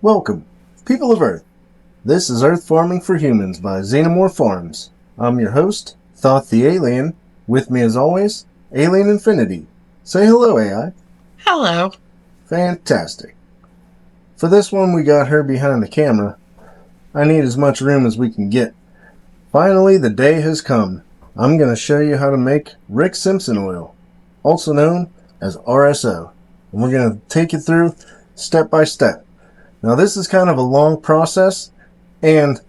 Welcome, people of Earth. This is Earth Farming for Humans by Xenomorph Farms. I'm your host, Thoth the Alien. With me as always, Alien Infinity. Say hello, AI. Hello. Fantastic. For this one, we got her behind the camera. I need as much room as we can get. Finally, the day has come. I'm going to show you how to make Rick Simpson Oil, also known as RSO. And we're going to take you through step by step. Now, this is kind of a long process and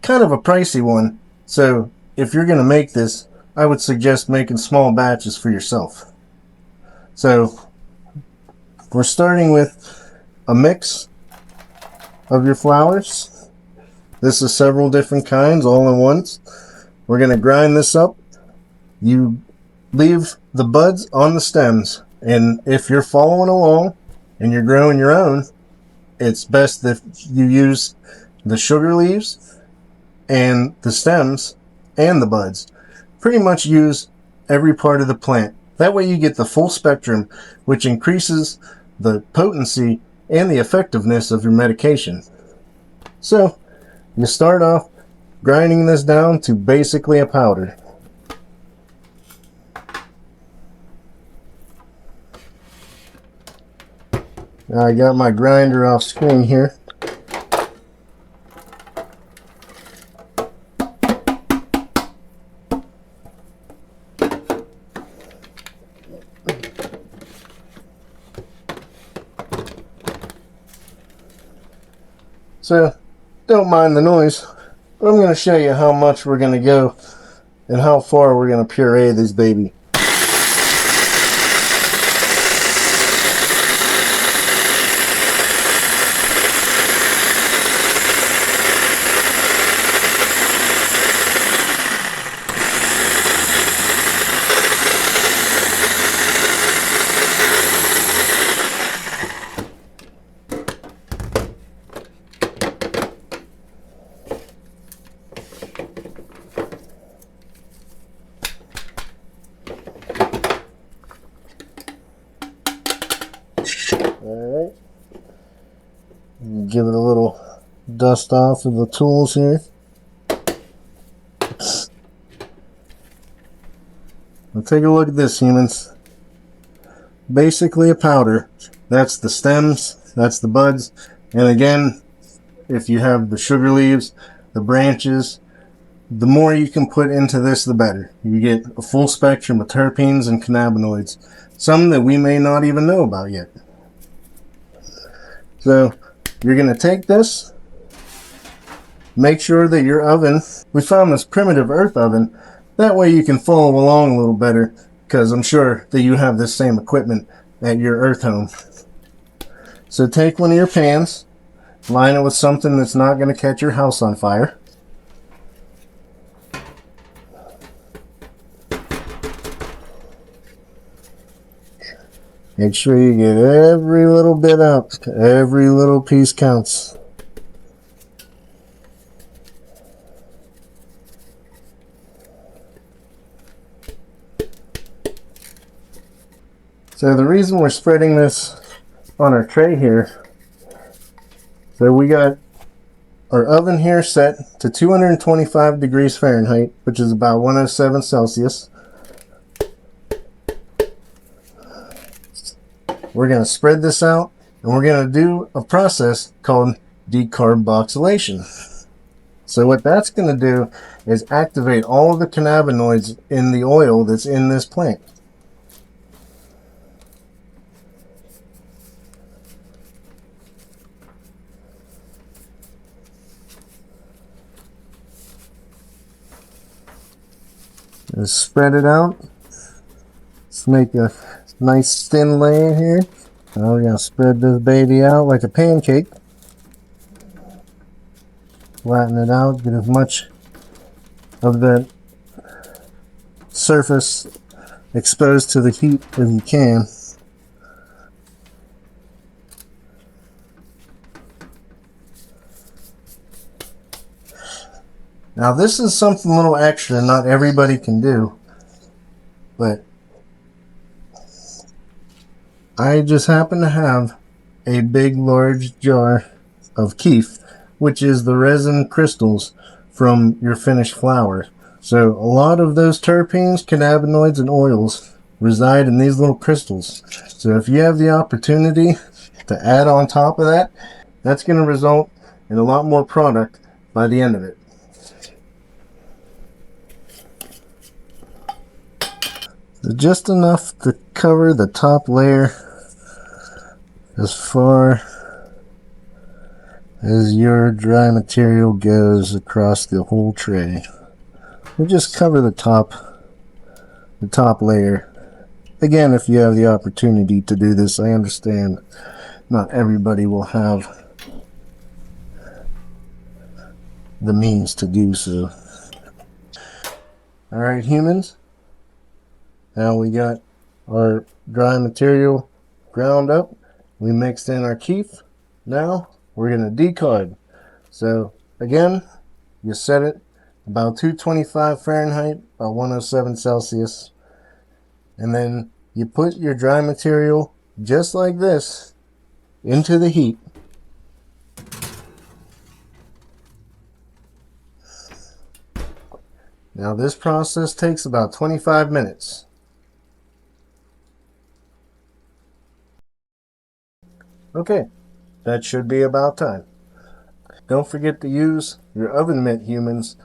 kind of a pricey one, so if you're going to make this, I would suggest making small batches for yourself. So, we're starting with a mix of your flowers. This is several different kinds all in once. We're going to grind this up. You leave the buds on the stems, and if you're following along and you're growing your own, it's best that you use the sugar leaves and the stems and the buds. Pretty much use every part of the plant. That way you get the full spectrum, which increases the potency and the effectiveness of your medication. So, you start off grinding this down to basically a powder. Now I got my grinder off screen here. So, don't mind the noise, but I'm going to show you how much we're going to go and how far we're going to puree this baby. Alright, give it a little dust off of the tools here. Now take a look at this, humans. Basically a powder. That's the stems, that's the buds, and again, if you have the sugar leaves, the branches, the more you can put into this, the better. You get a full spectrum of terpenes and cannabinoids, some that we may not even know about yet. So, you're going to take this, make sure that your oven, we found this primitive earth oven, that way you can follow along a little better, because I'm sure that you have this same equipment at your earth home. So take one of your pans, line it with something that's not going to catch your house on fire. Make sure you get every little bit out. Every little piece counts. So the reason we're spreading this on our tray here, so we got our oven here set to 225 degrees Fahrenheit, which is about 107 Celsius. We're going to spread this out, and we're going to do a process called decarboxylation. So what that's going to do is activate all of the cannabinoids in the oil that's in this plant. Just spread it out. Let's make a nice thin layer here. Now we're going to spread this baby out like a pancake. Flatten it out, get as much of the surface exposed to the heat as you can. Now this is something a little extra not everybody can do, but I just happen to have a big large jar of keef, which is the resin crystals from your finished flower. So a lot of those terpenes, cannabinoids, and oils reside in these little crystals. So if you have the opportunity to add on top of that, that's going to result in a lot more product by the end of it. So just enough to cover the top layer as far as your dry material goes across the whole tray. We just cover the top layer. Again, if you have the opportunity to do this, I understand not everybody will have the means to do so. Alright, humans, now we got our dry material ground up. We mixed in our keef. Now we're going to decarb. So again, you set it about 225 Fahrenheit, about 107 Celsius. And then you put your dry material just like this into the heat. Now this process takes about 25 minutes. Okay, that should be about time. Don't forget to use your oven mitt, humans.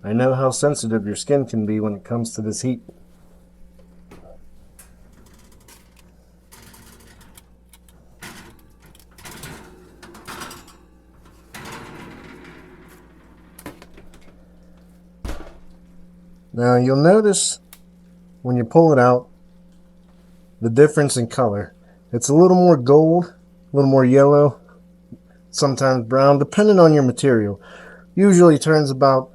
I know how sensitive your skin can be when it comes to this heat. Now you'll notice when you pull it out the difference in color. It's a little more gold, a little more yellow, sometimes brown, depending on your material. Usually turns about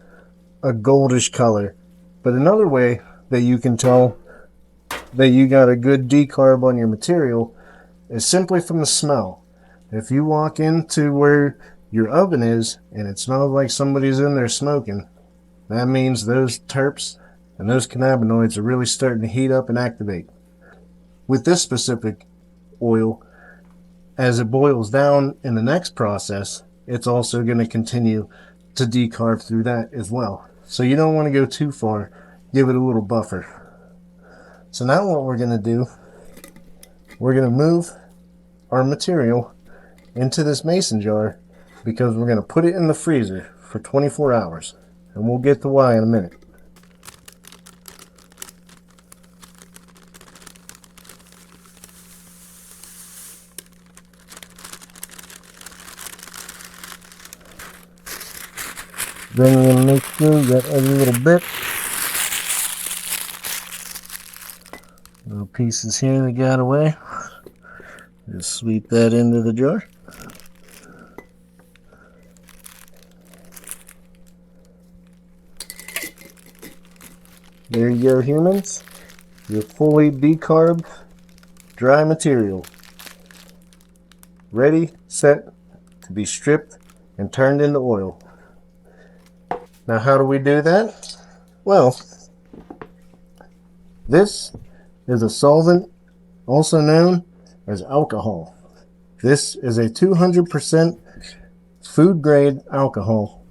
a goldish color. But another way that you can tell that you got a good decarb on your material is simply from the smell. If you walk into where your oven is and it smells like somebody's in there smoking, that means those terps and those cannabinoids are really starting to heat up and activate. With this specific oil, as it boils down in the next process, it's also going to continue to decarb through that as well. So you don't want to go too far. Give it a little buffer. So now what we're going to do, we're going to move our material into this mason jar because we're going to put it in the freezer for 24 hours. And we'll get to why in a minute. Then we're going to make sure you got every little bit. Little pieces here that got away. Just sweep that into the jar. There you go, humans. Your fully decarbed dry material. Ready, set to be stripped and turned into oil. Now how do we do that? Well, this is a solvent also known as alcohol. This is a 200% food grade alcohol.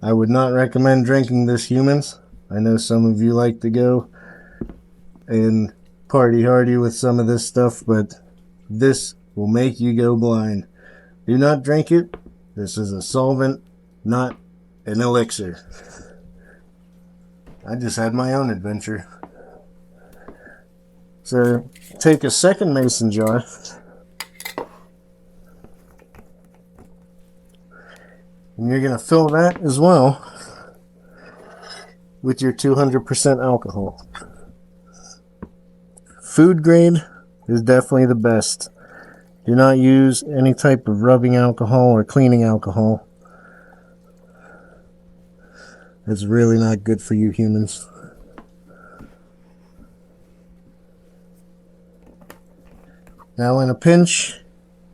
I would not recommend drinking this, humans. I know some of you like to go and party hardy with some of this stuff, but this will make you go blind. Do not drink it. This is a solvent, not an elixir. I just had my own adventure. So take a second mason jar and you're going to fill that as well with your 200% alcohol. Food grade is definitely the best. Do not use any type of rubbing alcohol or cleaning alcohol. It's really not good for you, humans. Now in a pinch,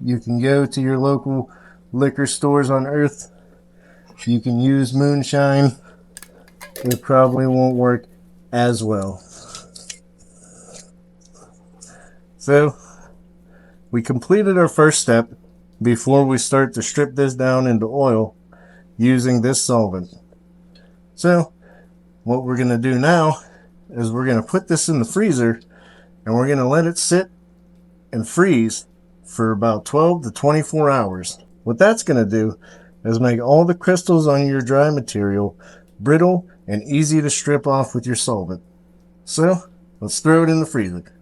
you can go to your local liquor stores on Earth. You can use moonshine. It probably won't work as well. So we completed our first step. before we start to strip this down into oil using this solvent. So what we're going to do now is we're going to put this in the freezer and we're going to let it sit and freeze for about 12 to 24 hours. What that's going to do is make all the crystals on your dry material brittle and easy to strip off with your solvent. So let's throw it in the freezer.